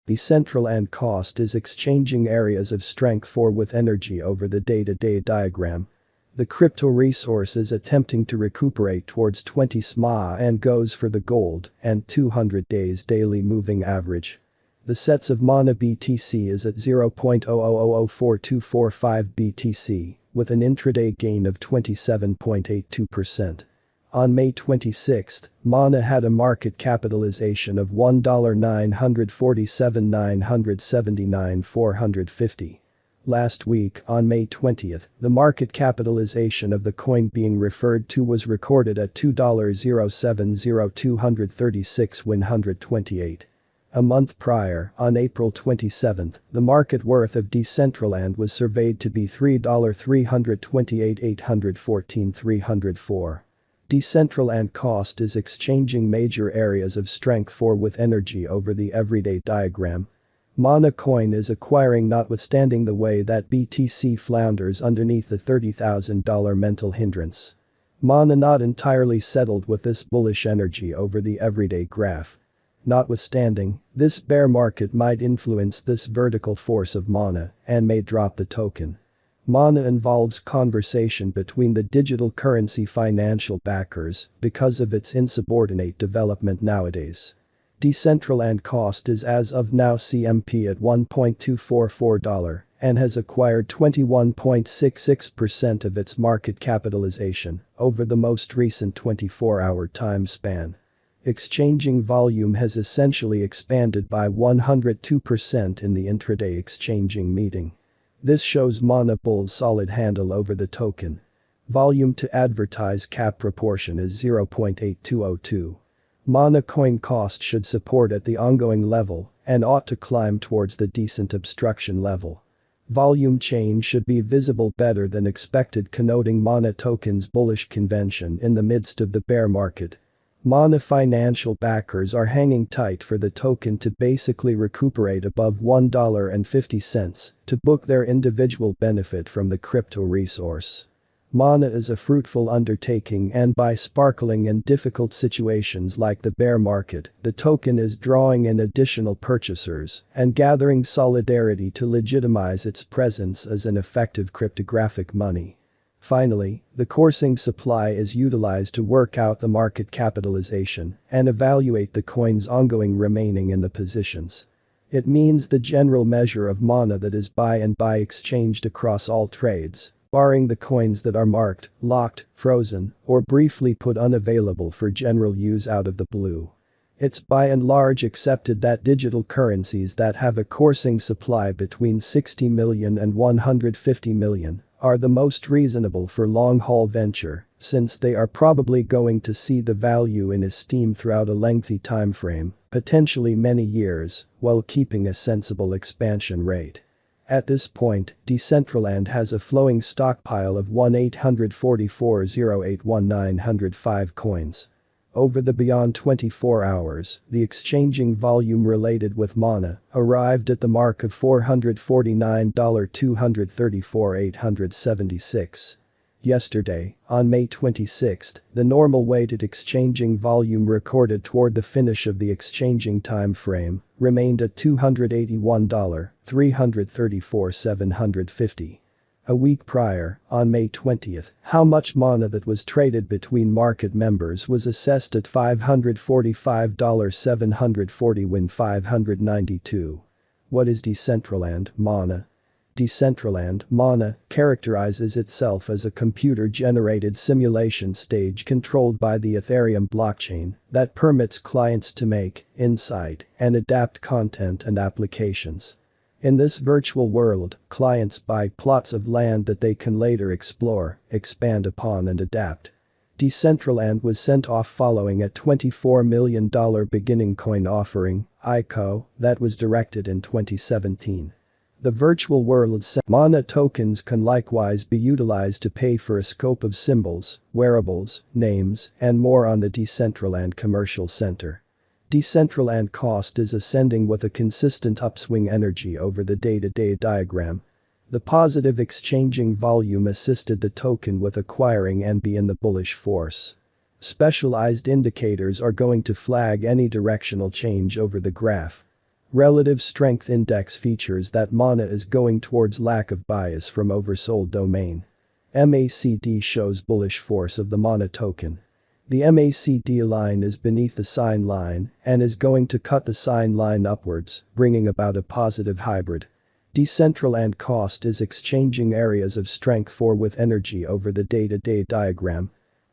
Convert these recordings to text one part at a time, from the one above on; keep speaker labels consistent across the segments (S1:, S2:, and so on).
S1: Decentraland cost is exchanging areas of strength for with energy over the day-to-day diagram. The crypto resource is attempting to recuperate towards 20 SMA and goes for the gold and 200 days daily moving average. The sets of Mana BTC is at 0.00004245 BTC with an intraday gain of 27.82%. On May 26, Mana had a market capitalization of $1,947,979,450. Last week, on May 20, the market capitalization of the coin being referred to was recorded at $2,070,236,128. A month prior, on April 27, the market worth of Decentraland was surveyed to be $3,328,814,304. Decentraland cost is exchanging major areas of strength for with energy over the everyday diagram. Mana coin is acquiring notwithstanding the way that BTC flounders underneath the $30,000 mental hindrance. Mana not entirely settled with this bullish energy over the everyday graph. Notwithstanding, this bear market might influence this vertical force of Mana and may drop the token. Mana involves conversation between the digital currency financial backers because of its insubordinate development nowadays. Decentraland cost is as of now CMP at $1.244 and has acquired 21.66% of its market capitalization over the most recent 24-hour time span. Exchanging volume has essentially expanded by 102% in the intraday exchanging meeting. This shows Mana Bull's solid handle over the token. Volume to advertise cap proportion is 0.8202. Mana coin cost should support at the ongoing level and ought to climb towards the decent obstruction level. Volume change should be visible better than expected, connoting Mana token's bullish convention in the midst of the bear market. Mana financial backers are hanging tight for the token to basically recuperate above $1.50 to book their individual benefit from the crypto resource. Mana is a fruitful undertaking, and by sparkling in difficult situations like the bear market, the token is drawing in additional purchasers and gathering solidarity to legitimize its presence as an effective cryptographic money. Finally, the coursing supply is utilized to work out the market capitalization and evaluate the coin's ongoing remaining in the positions. It means the general measure of Mana that is buy and buy exchanged across all trades, barring the coins that are marked, locked, frozen, or briefly put unavailable for general use out of the blue. It's by and large accepted that digital currencies that have a coursing supply between 60 million and 150 million are the most reasonable for long-haul venture, since they are probably going to see the value in esteem throughout a lengthy time frame, potentially many years, while keeping a sensible expansion rate. At this point, Decentraland has a flowing stockpile of 1-844-081905 coins. Over the beyond 24 hours, the exchanging volume related with Mana arrived at the mark of $449,234,876. Yesterday, on May 26, the normal weighted exchanging volume recorded toward the finish of the exchanging time frame remained at $281,334,750. A week prior, on May 20, how much Mana that was traded between market members was assessed at $545,740 win 592. What is Decentraland, Mana? Decentraland, Mana, characterizes itself as a computer-generated simulation stage controlled by the Ethereum blockchain that permits clients to make, incite, and adapt content and applications. In this virtual world, clients buy plots of land that they can later explore, expand upon and adapt. Decentraland was sent off following a $24 million beginning coin offering, ICO, that was directed in 2017. The virtual world's Mana tokens can likewise be utilized to pay for a scope of symbols, wearables, names, and more on the Decentraland Commercial Center. Decentraland cost is ascending with a consistent upswing energy over the day-to-day diagram. The positive exchanging volume assisted the token with acquiring and be in the bullish force. Specialized indicators are going to flag any directional change over the graph. Relative strength index features that MANA is going towards lack of bias from oversold domain. MACD shows bullish force of the MANA token. The MACD line is beneath the sign line and is going to cut the sign line upwards, bringing about a positive hybrid. DECENTRALAND cost is exchanging areas of strength for with energy over the day-to-day diagram.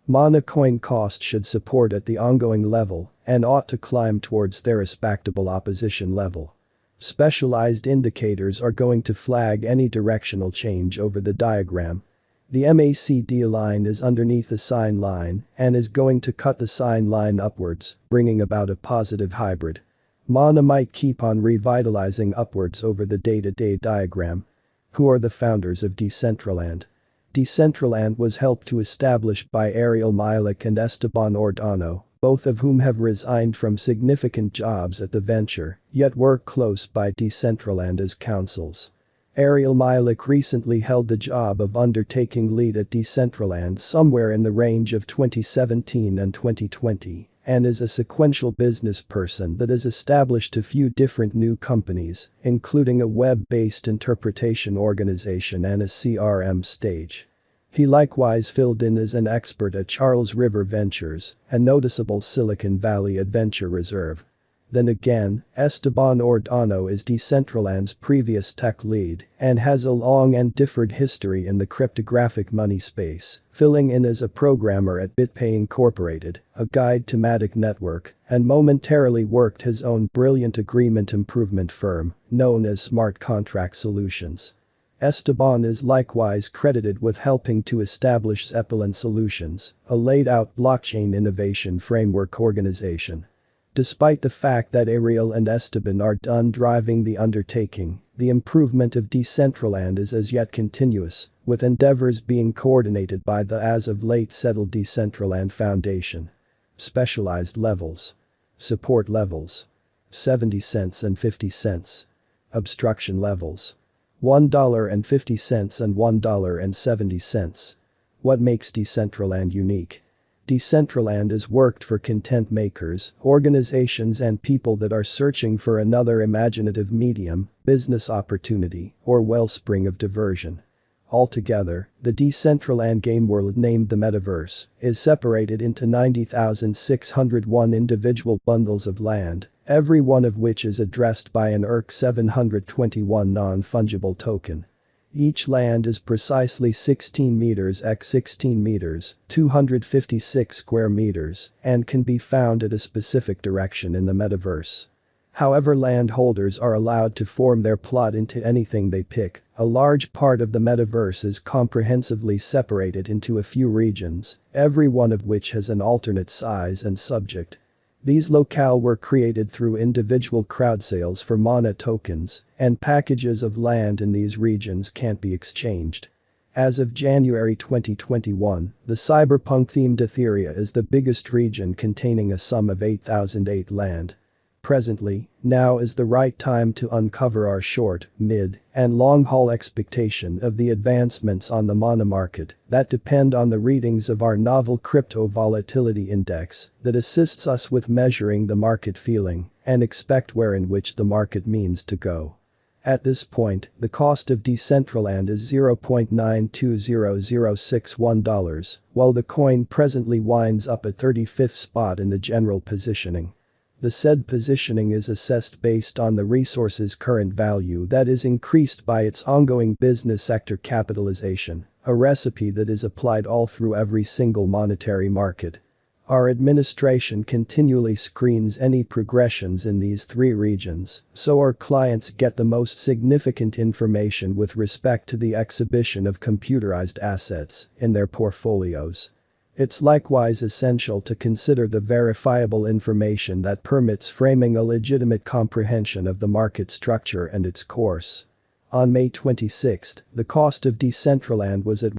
S1: MANA coin cost should support at the ongoing level and ought to climb towards their respectable opposition level. Specialized indicators are going to flag any directional change over the diagram. The MACD line is underneath the sign line and is going to cut the sign line upwards, bringing about a positive hybrid. MANA might keep on revitalizing upwards over the day-to-day diagram. Who are the founders of DECENTRALAND? DECENTRALAND was helped to establish by Ariel Milek and Esteban Ordano, both of whom have resigned from significant jobs at the venture, yet work close by DECENTRALAND as counsels. Ariel Milek recently held the job of undertaking lead at DECENTRALAND somewhere in the range of 2017 and 2020 and is a sequential business person that has established a few different new companies, including a web-based interpretation organization and a CRM stage. He likewise filled in as an expert at Charles River Ventures, a noticeable Silicon Valley adventure reserve. Then again, Esteban Ordano is DECENTRALAND's previous tech lead and has a long and differed history in the cryptographic money space, filling in as a programmer at BitPay Incorporated, a guide to Matic network, and momentarily worked his own brilliant agreement improvement firm, known as Smart Contract Solutions. Esteban is likewise credited with helping to establish Zeppelin Solutions, a laid-out blockchain innovation framework organization. Despite the fact that Ariel and Esteban are done driving the undertaking, the improvement of DECENTRALAND is as yet continuous, with endeavors being coordinated by the as of late settled DECENTRALAND Foundation. Specialized levels. Support levels. 70 cents and 50 cents. Obstruction levels. $1.50 and $1.70. What makes DECENTRALAND unique? DECENTRALAND is worked for content makers, organizations and people that are searching for another imaginative medium, business opportunity, or wellspring of diversion. Altogether, the DECENTRALAND game world named the Metaverse is separated into 90,601 individual bundles of land, every one of which is addressed by an ERC 721 non-fungible token. Each land is precisely 16 meters x 16 meters, 256 square meters, and can be found at a specific direction in the metaverse. However, landholders are allowed to form their plot into anything they pick. A large part of the metaverse is comprehensively separated into a few regions, every one of which has an alternate size and subject. These locales were created through individual crowd sales for MANA tokens, and packages of land in these regions can't be exchanged. As of January 2021, the cyberpunk-themed Etheria is the biggest region containing a sum of 8,008 land. Presently, now is the right time to uncover our short, mid, and long-haul expectation of the advancements on the MANA market that depend on the readings of our novel crypto volatility index that assists us with measuring the market feeling and expect where in which the market means to go. At this point, the cost of DECENTRALAND is $0.920061, while the coin presently winds up at 35th spot in the general positioning. The said positioning is assessed based on the resource's current value that is increased by its ongoing business sector capitalization, a recipe that is applied all through every single monetary market. Our administration continually screens any progressions in these three regions, so our clients get the most significant information with respect to the exhibition of computerized assets in their portfolios. It's likewise essential to consider the verifiable information that permits framing a legitimate comprehension of the market structure and its course. On May 26, the cost of DECENTRALAND was at